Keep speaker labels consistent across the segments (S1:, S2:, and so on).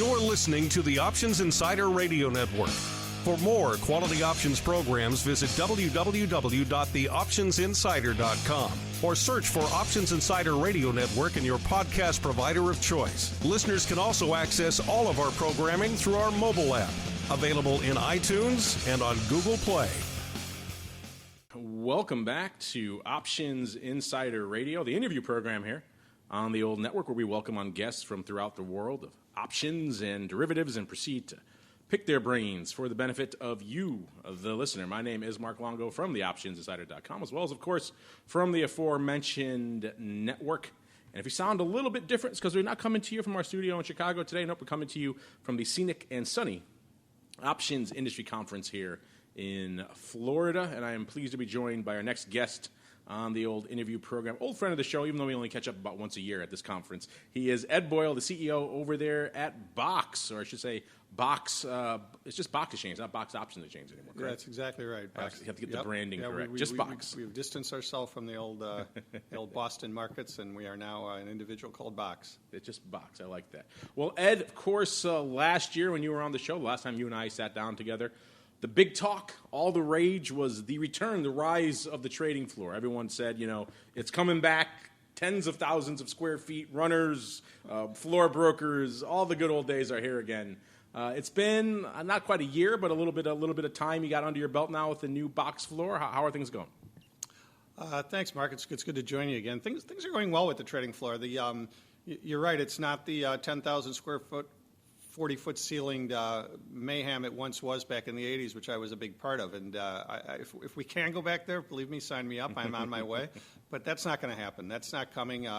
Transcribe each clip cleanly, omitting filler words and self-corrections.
S1: You're listening to the Options Insider Radio Network. For more quality options programs, visit www.theoptionsinsider.com or search for Options Insider Radio Network in your podcast provider of choice. Listeners can also access all of our programming through our mobile app, available in iTunes and on Google Play.
S2: Welcome back to Options Insider Radio, the interview program here on the old network where we welcome on guests from throughout the world of options and derivatives and proceed to pick their brains for the benefit of you, the listener. My name is Mark Longo from theoptionsinsider.com, as well as, of course, from the aforementioned network. And if you sound a little bit different, it's because we're not coming to you from our studio in Chicago today. Nope, we're coming to you from the scenic and sunny Options Industry Conference here in Florida. And I am pleased to be joined by our next guest on the old interview program. Old friend of the show, even though we only catch up about once a year at this conference. He is Ed Boyle, the CEO over there at Box, or I should say Box. It's just Box Exchange, not Box Options Exchange anymore, correct?
S3: Yeah, that's exactly right.
S2: Box. You have to get the branding correct. Just Box.
S3: We've distanced ourselves from the old Boston markets, and we are now an individual called Box.
S2: It's just Box. I like that. Well, Ed, of course, last year when you were on the show, the last time you and I sat down together, the big talk, all the rage was the return, the rise of the trading floor. Everyone said, it's coming back, tens of thousands of square feet, runners, floor brokers, all the good old days are here again. It's been not quite a year, but a little bit of time you got under your belt now with the new Box floor. How are things going?
S3: Thanks, Mark. It's good to join you again. Things are going well with the trading floor. You're right. It's not the 10,000 square foot, 40-foot ceilinged mayhem it once was back in the 80s, which I was a big part of. And if we can go back there, believe me, sign me up. I'm on my way. But that's not going to happen. That's not coming.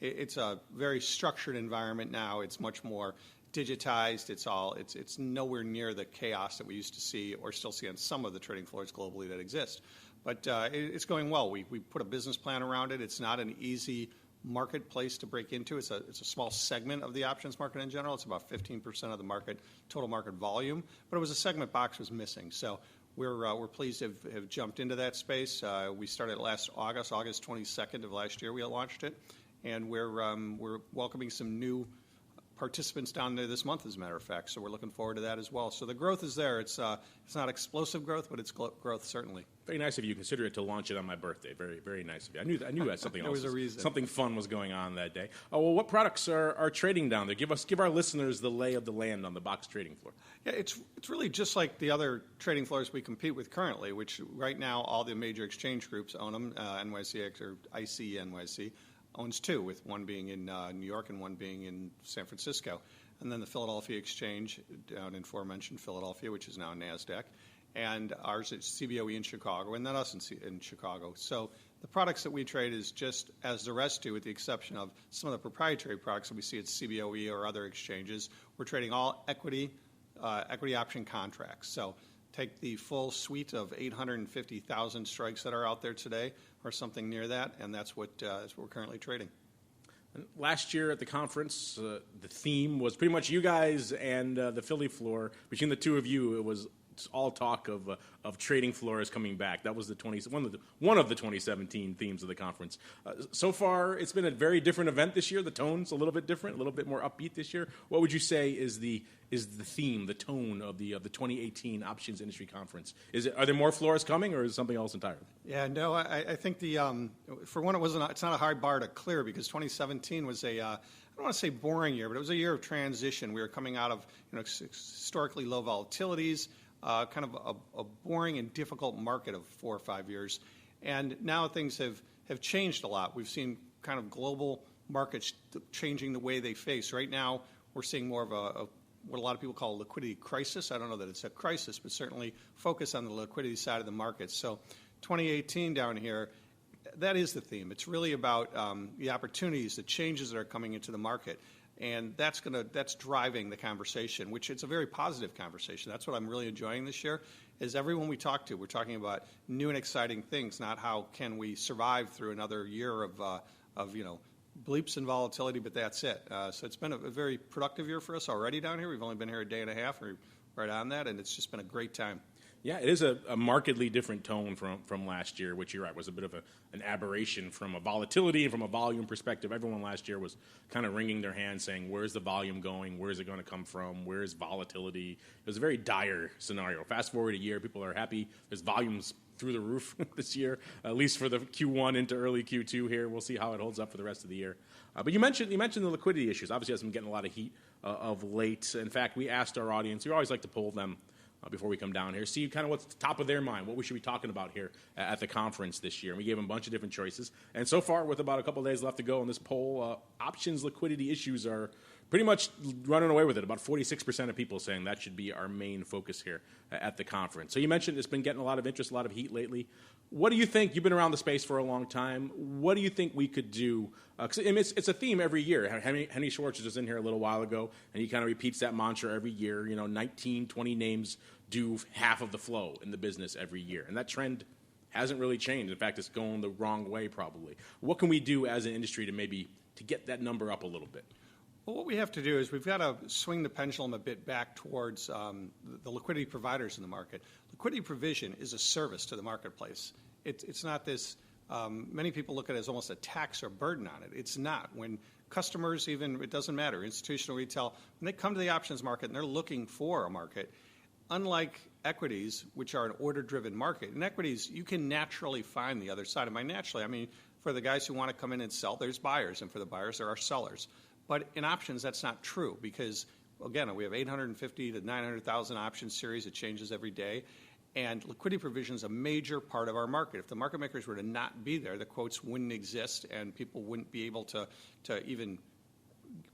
S3: It's a very structured environment now. It's much more digitized. It's nowhere near the chaos that we used to see or still see on some of the trading floors globally that exist. But it's going well. We put a business plan around it. It's not an easy marketplace to break into. It's a small segment of the options market in general. It's about 15% of the market, total market volume. But it was a segment Box was missing. So we're pleased to have jumped into that space. We started last August 22nd of last year. We launched it, and we're welcoming some new participants down there this month, as a matter of fact. So we're looking forward to that as well. So the growth is there. It's not explosive growth, but it's growth certainly.
S2: Very nice of you. Consider it to launch it on my birthday. Very, very nice of you. I knew that something
S3: there
S2: else.
S3: was a reason.
S2: Something fun was going on that day. Oh, well, what products are trading down there? Give our listeners the lay of the land on the Box trading floor.
S3: Yeah, it's really just like the other trading floors we compete with currently, which right now all the major exchange groups own them. NYCX or ICNYC owns two, with one being in New York and one being in San Francisco. And then the Philadelphia Exchange down in aforementioned Philadelphia, which is now NASDAQ. And ours is CBOE in Chicago, and then us in Chicago. So the products that we trade is just as the rest do, with the exception of some of the proprietary products that we see at CBOE or other exchanges. We're trading all equity option contracts. So take the full suite of 850,000 strikes that are out there today, or something near that, and that's what we're currently trading.
S2: Last year at the conference, the theme was pretty much you guys and the Philly floor. Between the two of you, it was all talk of trading floors coming back. That was one of the 2017 themes of the conference. So far, it's been a very different event this year. The tone's a little bit different, a little bit more upbeat this year. What would you say is the theme, the tone of the 2018 Options Industry Conference? Are there more floors coming, or is it something else entirely?
S3: Yeah, no, I think for one, it's not a high bar to clear, because 2017 was I don't want to say boring year, but it was a year of transition. We were coming out of historically low volatilities, kind of a boring and difficult market of 4 or 5 years. And now things have changed a lot. We've seen kind of global markets changing the way they face. Right now, we're seeing more of what a lot of people call a liquidity crisis. I don't know that it's a crisis, but certainly focus on the liquidity side of the market. So 2018 down here, that is the theme. It's really about the opportunities, the changes that are coming into the market. And that's driving the conversation, which it's a very positive conversation. That's what I'm really enjoying this year, is everyone we talk to, we're talking about new and exciting things, not how can we survive through another year of bleeps and volatility, but that's it. So it's been a very productive year for us already down here. We've only been here a day and a half. We're right on that, and it's just been a great time.
S2: Yeah, it is a markedly different tone from last year, which you're right was a bit of an aberration from a volatility and from a volume perspective. Everyone last year was kind of wringing their hands saying, where's the volume going? Where's it going to come from? Where's volatility? It was a very dire scenario. Fast forward a year, people are happy. There's volumes through the roof this year, at least for the Q1 into early Q2 here. We'll see how it holds up for the rest of the year. But you mentioned the liquidity issues. Obviously, that's been getting a lot of heat of late. In fact, we asked our audience, we always like to poll them before we come down here, see kind of what's top of their mind, what we should be talking about here at the conference this year. And we gave them a bunch of different choices. And so far, with about a couple of days left to go in this poll, options liquidity issues are pretty much running away with it. About 46% of people saying that should be our main focus here at the conference. So you mentioned it's been getting a lot of interest, a lot of heat lately. What do you think? You've been around the space for a long time. What do you think we could do? Because it's a theme every year. Henry Schwartz was just in here a little while ago, and he kind of repeats that mantra every year. 19, 20 names do half of the flow in the business every year. And that trend hasn't really changed. In fact, it's going the wrong way probably. What can we do as an industry to get that number up a little bit?
S3: Well, what we have to do is we've got to swing the pendulum a bit back towards the liquidity providers in the market. Liquidity provision is a service to the marketplace. It's not this, many people look at it as almost a tax or burden on it. It's not. When customers, even, it doesn't matter, institutional, retail, when they come to the options market and they're looking for a market, unlike equities, which are an order-driven market, in equities, you can naturally find the other side. And by naturally, I mean, for the guys who want to come in and sell, there's buyers, and for the buyers, there are sellers. But in options, that's not true because, again, we have 850 to 900,000 options series. It changes every day. And liquidity provision is a major part of our market. If the market makers were to not be there, the quotes wouldn't exist and people wouldn't be able to even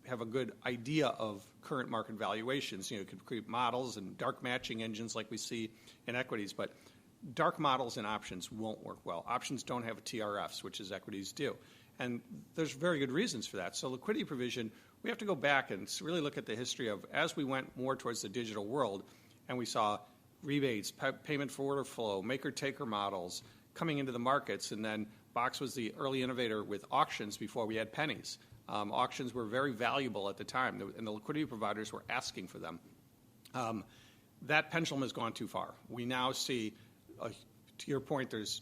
S3: have a good idea of current market valuations. You could create models and dark matching engines like we see in equities, but dark models in options won't work well. Options don't have TRFs, which is equities do. And there's very good reasons for that. So liquidity provision, we have to go back and really look at the history of as we went more towards the digital world and we saw rebates, payment for order flow, maker-taker models coming into the markets. And then Box was the early innovator with auctions before we had pennies. Auctions were very valuable at the time, and the liquidity providers were asking for them. That pendulum has gone too far. We now see, to your point, there's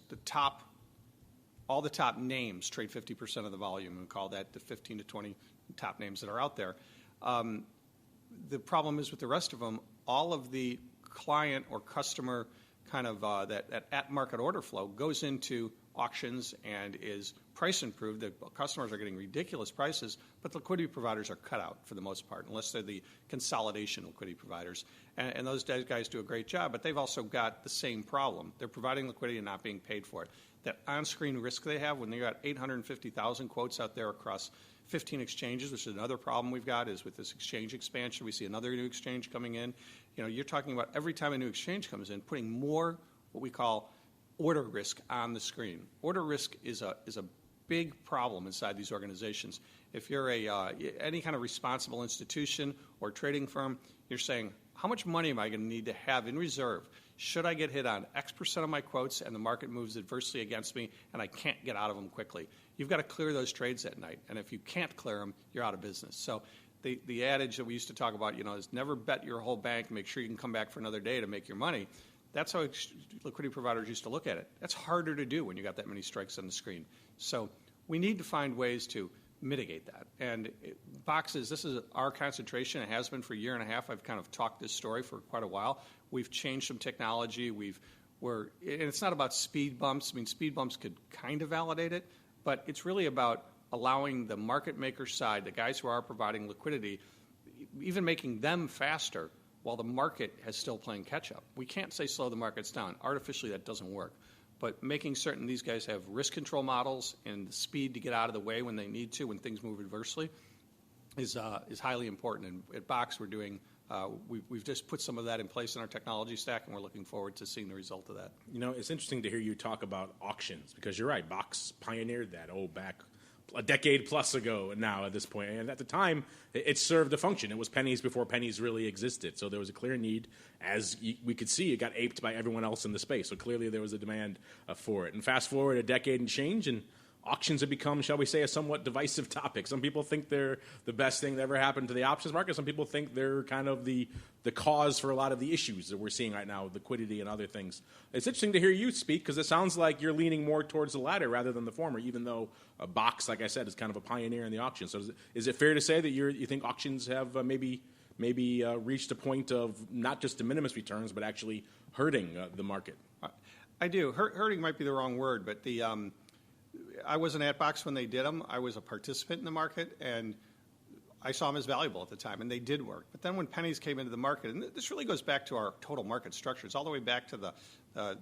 S3: all the top names trade 50% of the volume, and we call that the 15 to 20 top names that are out there. The problem is with the rest of them, all of the client or customer kind of that at-market order flow goes into auctions and is price improved. The customers are getting ridiculous prices, but the liquidity providers are cut out for the most part, unless they're the consolidation liquidity providers. And those guys do a great job, but they've also got the same problem. They're providing liquidity and not being paid for it. That on-screen risk they have when they got 850,000 quotes out there across 15 exchanges, which is another problem we've got, is with this exchange expansion. We see another new exchange coming in. You're talking about every time a new exchange comes in, putting more what we call order risk on the screen. Order risk is a big problem inside these organizations. If you're any kind of responsible institution or trading firm, you're saying, how much money am I going to need to have in reserve? Should I get hit on X% of my quotes and the market moves adversely against me and I can't get out of them quickly? You've got to clear those trades at night. And if you can't clear them, you're out of business. So the adage that we used to talk about, is never bet your whole bank, make sure you can come back for another day to make your money. That's how liquidity providers used to look at it. That's harder to do when you got that many strikes on the screen. So we need to find ways to mitigate that. And boxes, this is our concentration. It has been for a year and a half. I've kind of talked this story for quite a while. We've changed some technology. And it's not about speed bumps. I mean, speed bumps could kind of validate it, but it's really about allowing the market maker side, the guys who are providing liquidity, even making them faster while the market is still playing catch-up. We can't say slow the markets down. Artificially, that doesn't work. But making certain these guys have risk control models and the speed to get out of the way when they need to, when things move adversely, is highly important. And at Box, we're doing we've just put some of that in place in our technology stack, and we're looking forward to seeing the result of that.
S2: It's interesting to hear you talk about auctions because you're right. Box pioneered that back a decade plus ago now at this point. And at the time, it served a function. It was pennies before pennies really existed. So there was a clear need. As we could see, it got aped by everyone else in the space. So clearly there was a demand for it. And fast forward a decade and change, and auctions have become, shall we say, a somewhat divisive topic. Some people think they're the best thing that ever happened to the options market. Some people think they're kind of the cause for a lot of the issues that we're seeing right now with liquidity and other things. It's interesting to hear you speak because it sounds like you're leaning more towards the latter rather than the former, even though Box, like I said, is kind of a pioneer in the auction. So is it fair to say that you think auctions have maybe reached a point of not just de minimis returns, but actually hurting the market?
S3: I do. Hurting might be the wrong word, but I wasn't at Box when they did them. I was a participant in the market, and I saw them as valuable at the time, and they did work. But then when pennies came into the market, and this really goes back to our total market structure. It's all the way back to to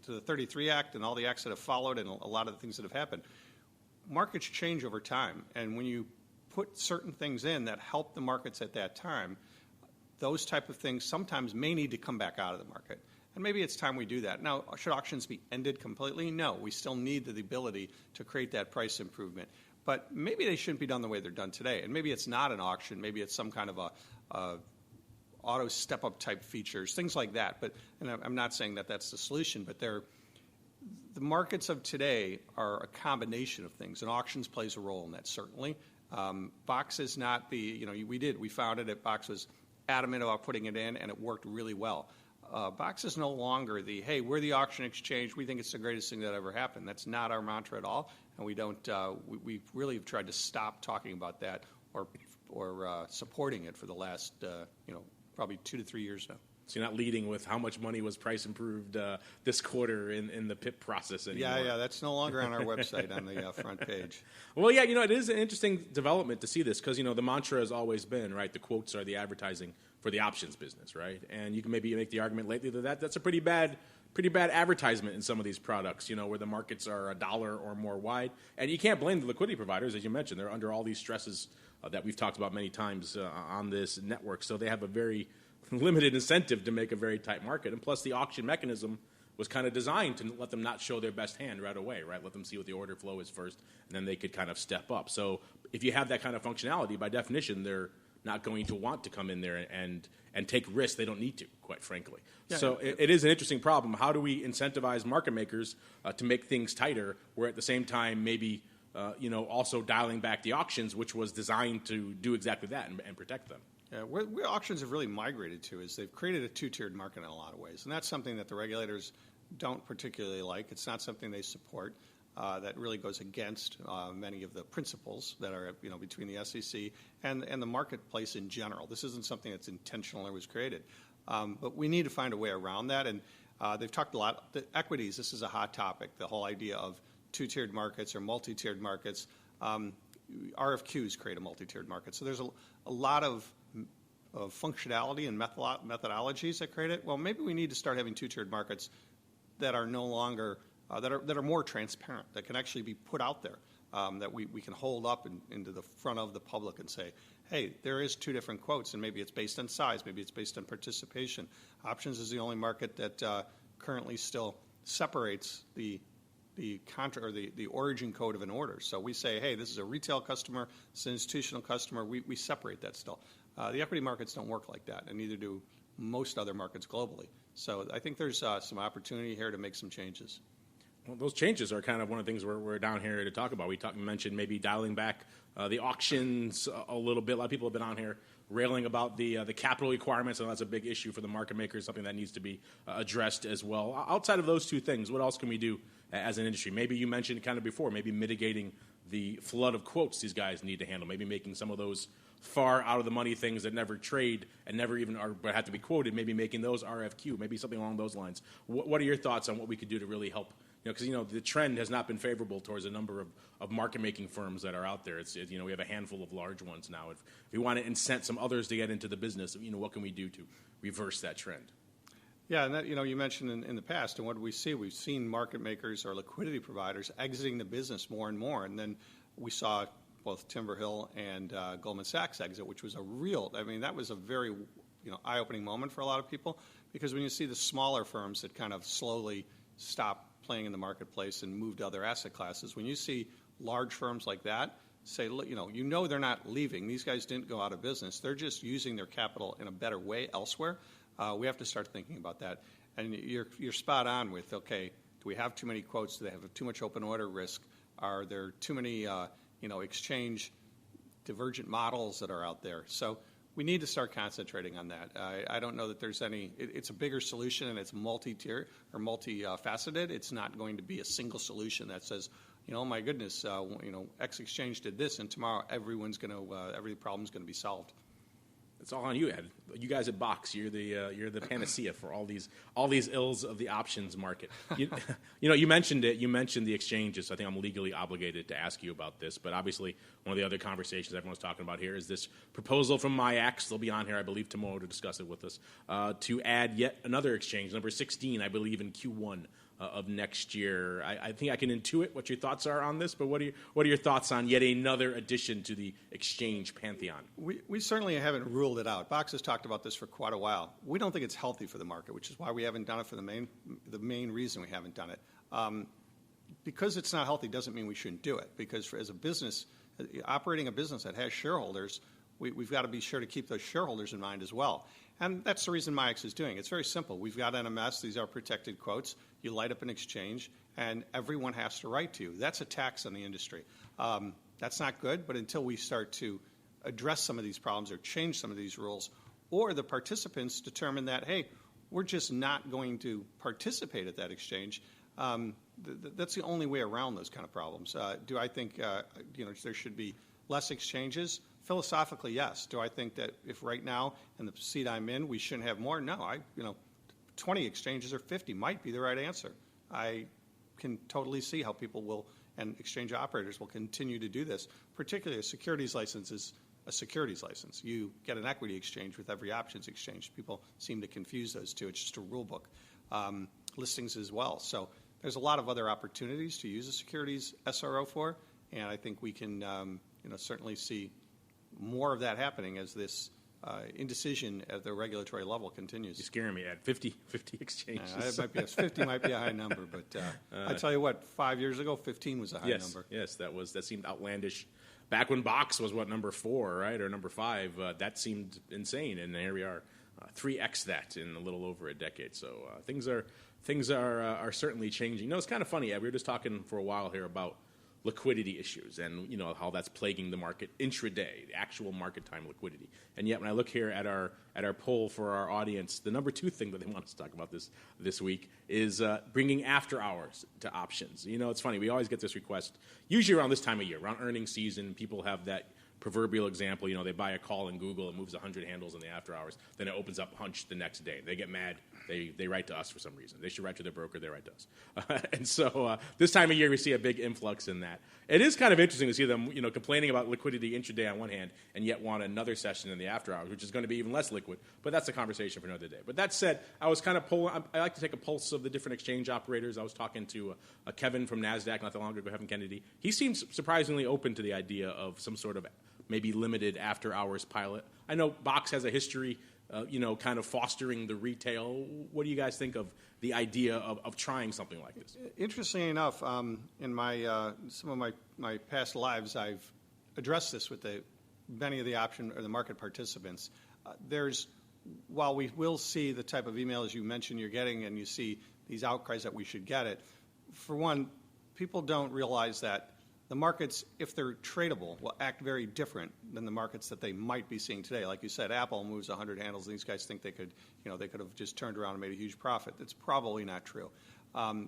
S3: the 33 Act and all the acts that have followed and a lot of the things that have happened. Markets change over time, and when you put certain things in that help the markets at that time, those type of things sometimes may need to come back out of the market. And maybe it's time we do that. Now, should auctions be ended completely? No. We still need the ability to create that price improvement. But maybe they shouldn't be done the way they're done today. And maybe it's not an auction. Maybe it's some kind of a auto step-up type features, things like that. And I'm not saying that that's the solution, but the markets of today are a combination of things, and auctions plays a role in that, certainly. Box is not we found it. Box was adamant about putting it in, and it worked really well. Box is no longer hey, we're the auction exchange. We think it's the greatest thing that ever happened. That's not our mantra at all, and we don't. We really have tried to stop talking about that or supporting it for the last probably 2 to 3 years now.
S2: So you're not leading with how much money was price improved this quarter in the PIP process anymore.
S3: Yeah, that's no longer on our website on the front page.
S2: Well, yeah, it is an interesting development to see this because, the mantra has always been, right, the quotes are the advertising for the options business, right? And you can maybe make the argument lately that's a pretty bad advertisement in some of these products, where the markets are $1 or more wide. And you can't blame the liquidity providers, as you mentioned. They're under all these stresses that we've talked about many times on this network. So they have a very limited incentive to make a very tight market. And plus the auction mechanism was kind of designed to let them not show their best hand right away, right? Let them see what the order flow is first, and then they could kind of step up. So if you have that kind of functionality, by definition, they're not going to want to come in there and take risks they don't need to, quite frankly. Yeah, so it is an interesting problem. How do we incentivize market makers to make things tighter, where at the same time maybe also dialing back the auctions, which was designed to do exactly that and protect them?
S3: Yeah, where auctions have really migrated to is they've created a two-tiered market in a lot of ways, and that's something that the regulators don't particularly like. It's not something they support. That really goes against many of the principles that are between the SEC and the marketplace in general. This isn't something that's intentional or was created, but we need to find a way around that. And they've talked a lot. The equities. This is a hot topic. The whole idea of two-tiered markets or multi-tiered markets. RFQs create a multi-tiered market. So there's a lot of functionality and methodologies that create it. Well, maybe we need to start having two-tiered markets that are no longer that are more transparent, that can actually be put out there, that we can hold up into the front of the public and say, hey, there is two different quotes, and maybe it's based on size, maybe it's based on participation. Options is the only market that currently still separates the origin code of an order. So we say, hey, this is a retail customer, this is an institutional customer. We separate that still. The equity markets don't work like that, and neither do most other markets globally. So I think there's some opportunity here to make some changes.
S2: Well, those changes are kind of one of the things we're down here to talk about. We mentioned maybe dialing back the auctions a little bit. A lot of people have been on here railing about the capital requirements, and that's a big issue for the market makers, something that needs to be addressed as well. Outside of those two things, what else can we do as an industry? Maybe you mentioned kind of before, maybe mitigating the flood of quotes these guys need to handle, maybe making some of those far out of the money things that never trade and never even but have to be quoted, maybe making those RFQ, maybe something along those lines. What are your thoughts on what we could do to really help? Because the trend has not been favorable towards a number of market-making firms that are out there. We have a handful of large ones now. If we want to incent some others to get into the business, what can we do to reverse that trend?
S3: Yeah, and that, you mentioned in the past, and what do we see? We've seen market makers or liquidity providers exiting the business more and more, and then we saw both Timberhill and Goldman Sachs exit, which was that was a very eye-opening moment for a lot of people, because when you see the smaller firms that kind of slowly stop playing in the marketplace and move to other asset classes, when you see large firms like that say, they're not leaving. These guys didn't go out of business. They're just using their capital in a better way elsewhere. We have to start thinking about that. And you're spot on with, okay, do we have too many quotes? Do they have too much open order risk? Are there too many exchange divergent models that are out there? So we need to start concentrating on that. I don't know that there's any. It's a bigger solution, and it's multi-tier or multifaceted. It's not going to be a single solution that says, oh my goodness, X exchange did this, and tomorrow every problem's going to be solved.
S2: It's all on you, Ed. You guys at Box, you're the panacea for all these ills of the options market. You mentioned it. You mentioned the exchanges. I think I'm legally obligated to ask you about this. But obviously, one of the other conversations everyone's talking about here is this proposal from MIAX. They'll be on here, I believe, tomorrow to discuss it with us, to add yet another exchange, number 16, I believe, in Q1 of next year. I think I can intuit what your thoughts are on this, but what are your thoughts on yet another addition to the exchange pantheon?
S3: We certainly haven't ruled it out. Box has talked about this for quite a while. We don't think it's healthy for the market, which is why we haven't done it for the main reason we haven't done it. Because it's not healthy doesn't mean we shouldn't do it, because as a business, operating a business that has shareholders, we've got to be sure to keep those shareholders in mind as well. And that's the reason MIAX is doing it. It's very simple. We've got NMS. These are protected quotes. You light up an exchange, and everyone has to write to you. That's a tax on the industry. That's not good, but until we start to address some of these problems or change some of these rules, or the participants determine that, hey, we're just not going to participate at that exchange, that's the only way around those kind of problems. Do I think there should be less exchanges? Philosophically, yes. Do I think that if right now, in the seat I'm in, we shouldn't have more? No. 20 exchanges or 50 might be the right answer. I can totally see how people will, and exchange operators will continue to do this. Particularly a securities license is a securities license. You get an equity exchange with every options exchange. People seem to confuse those two. It's just a rule book. Listings as well. So there's a lot of other opportunities to use a securities SRO for, and I think we can certainly see more of that happening as this indecision at the regulatory level continues.
S2: You're scaring me, Ed. 50 exchanges.
S3: 50 might be a high number, but I tell you what, 5 years ago, 15 was a high number.
S2: Yes, that seemed outlandish. Back when Box was number 4, right, or number 5, that seemed insane, and here we are, 3x that in a little over a decade. So things are certainly changing. It's kind of funny, Ed. We were just talking for a while here about liquidity issues and how that's plaguing the market intraday, the actual market time liquidity. And yet when I look here at our poll for our audience, the number 2 thing that they want us to talk about this week is bringing after hours to options. It's funny, we always get this request usually around this time of year, around earnings season. People have that proverbial example, they buy a call in Google, it moves 100 handles in the after hours, then it opens up Hunch the next day. They get mad, they write to us for some reason. They should write to their broker, they write to us. And so this time of year we see a big influx in that. It is kind of interesting to see them, complaining about liquidity intraday on one hand, and yet want another session in the after hours, which is going to be even less liquid. But that's a conversation for another day. But that said, I was kind of I like to take a pulse of the different exchange operators. I was talking to Kevin from NASDAQ not that long ago, Kevin Kennedy. He seems surprisingly open to the idea of some sort of maybe limited after-hours pilot. I know Box has a history, kind of fostering the retail. What do you guys think of the idea of trying something like this?
S3: Interestingly enough, in my some of my past lives, I've addressed this with many of the option or the market participants. While we will see the type of emails you mentioned you're getting, and you see these outcries that we should get it, for one, people don't realize that the markets, if they're tradable, will act very different than the markets that they might be seeing today. Like you said, Apple moves 100 handles, and these guys think they could have just turned around and made a huge profit. That's probably not true.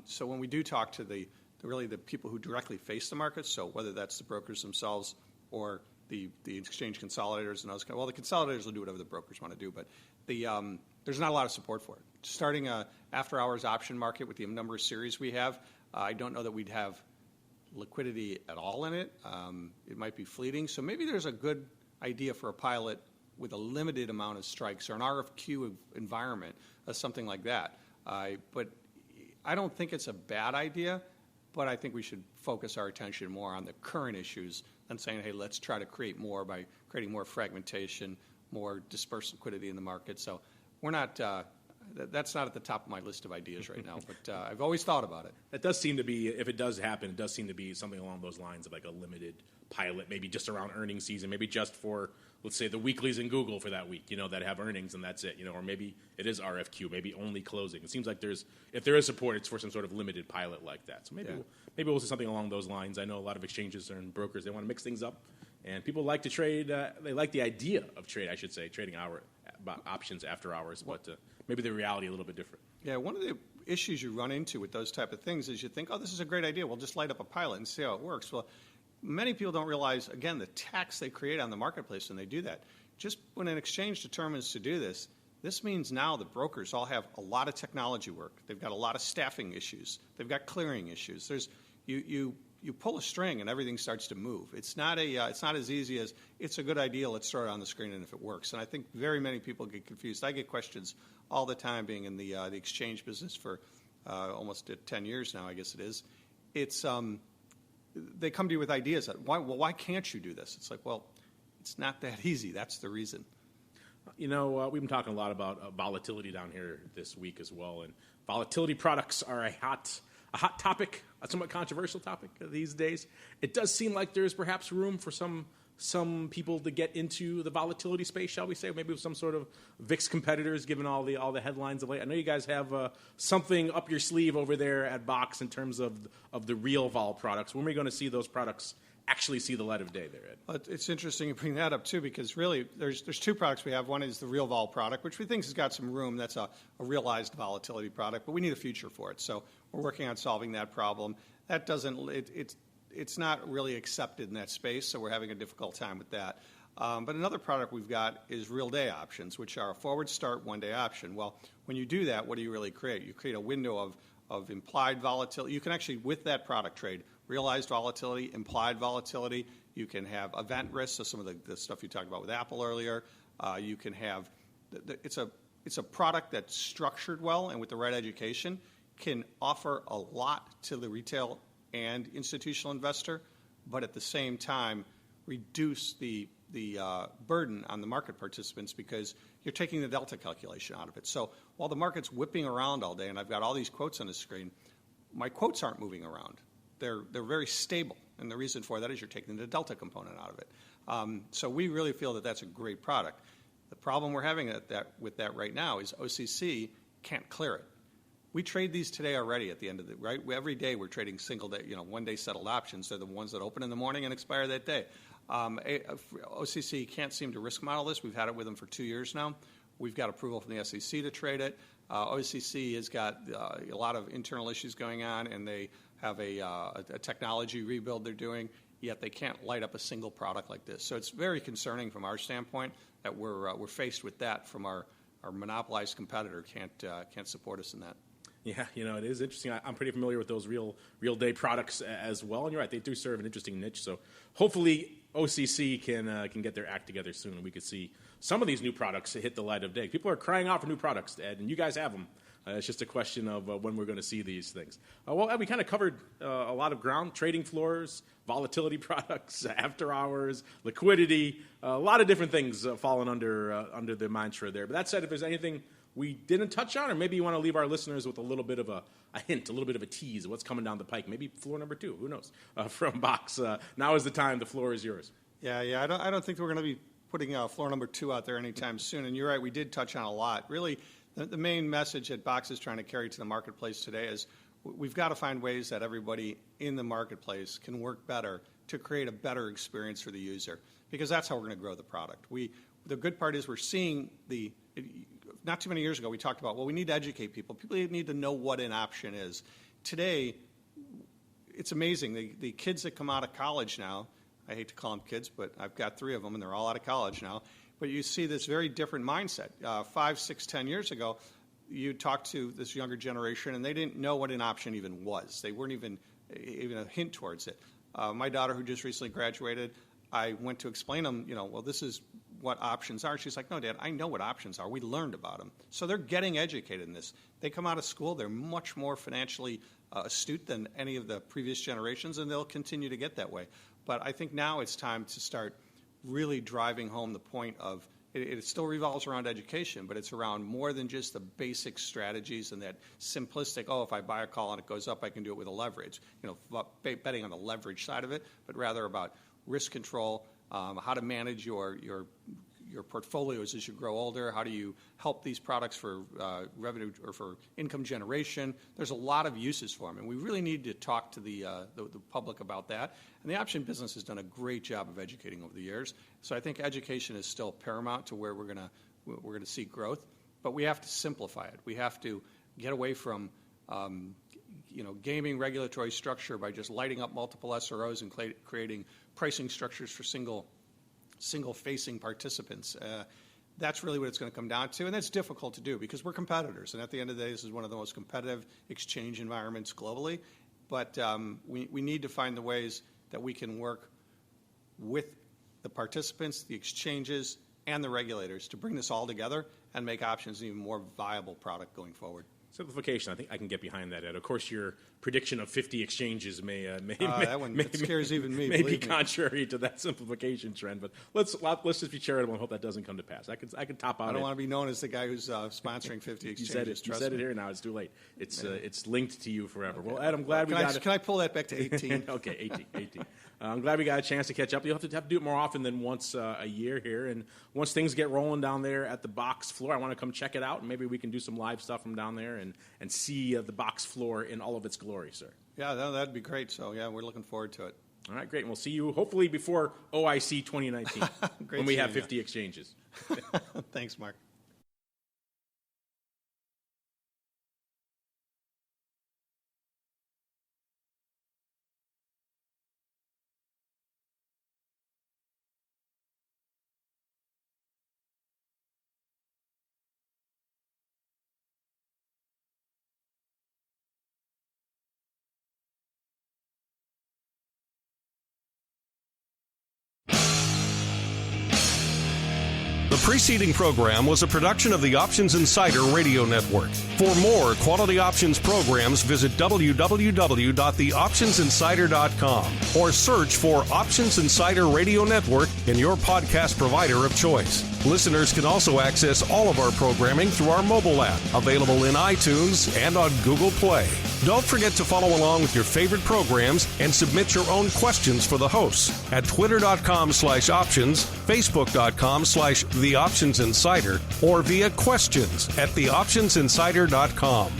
S3: So when we do talk to the people who directly face the markets, so whether that's the brokers themselves or the exchange consolidators and those kind, well, the consolidators will do whatever the brokers want to do, but there's not a lot of support for it. Starting a after-hours option market with the number of series we have, I don't know that we'd have liquidity at all in it. It might be fleeting. So maybe there's a good idea for a pilot with a limited amount of strikes or an RFQ environment, something like that. But I don't think it's a bad idea, but I think we should focus our attention more on the current issues than saying, hey, let's try to create more by creating more fragmentation, more dispersed liquidity in the market. So we're not that's not at the top of my list of ideas right now, but I've always thought about it.
S2: That does seem to be, if it does happen, it does seem to be something along those lines of like a limited pilot, maybe just around earnings season, maybe just for, let's say, the weeklies in Google for that week, that have earnings and that's it, or maybe it is RFQ, maybe only closing. It seems like if there is support, it's for some sort of limited pilot like that. So maybe we'll see something along those lines. I know a lot of exchanges and brokers, they want to mix things up, and people like to trade. They like the idea of trading options after hours, but maybe the reality a little bit different.
S3: Yeah, one of the issues you run into with those type of things is you think, oh, this is a great idea. We'll just light up a pilot and see how it works. Well, many people don't realize, again, the tax they create on the marketplace when they do that. Just when an exchange determines to do this, this means now the brokers all have a lot of technology work. They've got a lot of staffing issues. They've got clearing issues. You pull a string and everything starts to move. It's not as easy as it's a good idea, let's throw it on the screen and if it works. And I think very many people get confused. I get questions all the time being in the exchange business for almost 10 years now, I guess it is. It's they come to you with ideas. Why can't you do this? It's like, well, it's not that easy. That's the reason.
S2: We've been talking a lot about volatility down here this week as well, and volatility products are a hot topic, a somewhat controversial topic these days. It does seem like there's perhaps room for some people to get into the volatility space, shall we say, maybe with some sort of VIX competitors, given all the headlines of late. I know you guys have something up your sleeve over there at Box in terms of the real vol products. When are we going to see those products actually see the light of day there, Ed?
S3: Well, it's interesting you bring that up, too, because really there's two products we have. One is the real vol product, which we think has got some room. That's a realized volatility product, but we need a future for it. So we're working on solving that problem. That doesn't it's not really accepted in that space, so we're having a difficult time with that. But another product we've got is real day options, which are a forward start one-day option. Well, when you do that, what do you really create? You create a window of implied volatility. You can actually, with that product, trade realized volatility, implied volatility. You can have event risk, so some of the stuff you talked about with Apple earlier. You can have it's a product that's structured well and with the right education can offer a lot to the retail and institutional investor, but at the same time reduce the burden on the market participants because you're taking the delta calculation out of it. So while the market's whipping around all day and I've got all these quotes on the screen, my quotes aren't moving around. They're very stable, and the reason for that is you're taking the delta component out of it. So we really feel that that's a great product. The problem we're having with that right now is OCC can't clear it. We trade these today already at the end of the, right? Every day we're trading single day, one-day settled options. They're the ones that open in the morning and expire that day. OCC can't seem to risk model this. We've had it with them for 2 years now. We've got approval from the SEC to trade it. OCC has got a lot of internal issues going on, and they have a technology rebuild they're doing, yet they can't light up a single product like this. So it's very concerning from our standpoint that we're faced with that from our monopolized competitor can't support us in that.
S2: Yeah, it is interesting. I'm pretty familiar with those real day products as well, and you're right, they do serve an interesting niche. So hopefully OCC can get their act together soon, and we could see some of these new products hit the light of day. People are crying out for new products, Ed, and you guys have them. It's just a question of when we're going to see these things. Well, Ed, we kind of covered a lot of ground: trading floors, volatility products, after hours, liquidity, a lot of different things falling under the mantra there. But that said, if there's anything we didn't touch on, or maybe you want to leave our listeners with a little bit of a hint, a little bit of a tease of what's coming down the pike, maybe floor number 2, who knows, from Box. Now is the time. The floor is yours.
S3: Yeah, I don't think we're going to be putting floor number 2 out there anytime soon. And you're right, we did touch on a lot. Really, the main message that Box is trying to carry to the marketplace today is we've got to find ways that everybody in the marketplace can work better to create a better experience for the user, because that's how we're going to grow the product. The good part is we're seeing not too many years ago, we talked about, we need to educate people. People need to know what an option is. Today, it's amazing. The kids that come out of college now, I hate to call them kids, but I've got 3 of them, and they're all out of college now. But you see this very different mindset. 5, 6, 10 years ago, you talked to this younger generation, and they didn't know what an option even was. They weren't even a hint towards it. My daughter, who just recently graduated, I went to explain them, this is what options are. She's like, no, Dad, I know what options are. We learned about them. So they're getting educated in this. They come out of school, they're much more financially astute than any of the previous generations, and they'll continue to get that way. But I think now it's time to start really driving home the point of it still revolves around education, but it's around more than just the basic strategies and that simplistic, if I buy a call and it goes up, I can do it with a leverage, betting on the leverage side of it, but rather about risk control, how to manage your portfolios as you grow older. How do you help these products for revenue or for income generation? There's a lot of uses for them, and we really need to talk to the public about that. And the option business has done a great job of educating over the years. So I think education is still paramount to where we're gonna see growth. But we have to simplify it. We have to get away from gaming regulatory structure by just lighting up multiple SROs and creating pricing structures for single-facing participants. That's really what it's going to come down to, and that's difficult to do because we're competitors. And at the end of the day, this is one of the most competitive exchange environments globally. But we need to find the ways that we can work with the participants, the exchanges, and the regulators to bring this all together and make options an even more viable product going forward.
S2: Simplification, I think I can get behind that, Ed. Of course, your prediction of 50 exchanges may
S3: scares even me.
S2: May be contrary to that simplification trend, but let's just be charitable and hope that doesn't come to pass. I can top out.
S3: I don't want to be known as the guy who's sponsoring 50 exchanges.
S2: You said it here. Now it's too late. It's linked to you forever. Okay. Well, Ed, I'm glad we got it.
S3: Can I pull that back to 18?
S2: Okay, 18. I'm glad we got a chance to catch up. You'll have to do it more often than once a year here. And once things get rolling down there at the box floor, I want to come check it out, and maybe we can do some live stuff from down there and see the box floor in all of its glory, sir.
S3: Yeah, that'd be great. So, yeah, we're looking forward to it.
S2: All right, great. And we'll see you hopefully before OIC 2019 when we have 50 exchanges.
S3: Thanks, Mark.
S1: The preceding program was a production of the Options Insider Radio Network. For more quality options programs, visit www.theoptionsinsider.com or search for Options Insider Radio Network in your podcast provider of choice. Listeners can also access all of our programming through our mobile app, available in iTunes and on Google Play. Don't forget to follow along with your favorite programs and submit your own questions for the hosts at twitter.com/options, facebook.com/theoptionsinsider, or via questions at theoptionsinsider.com.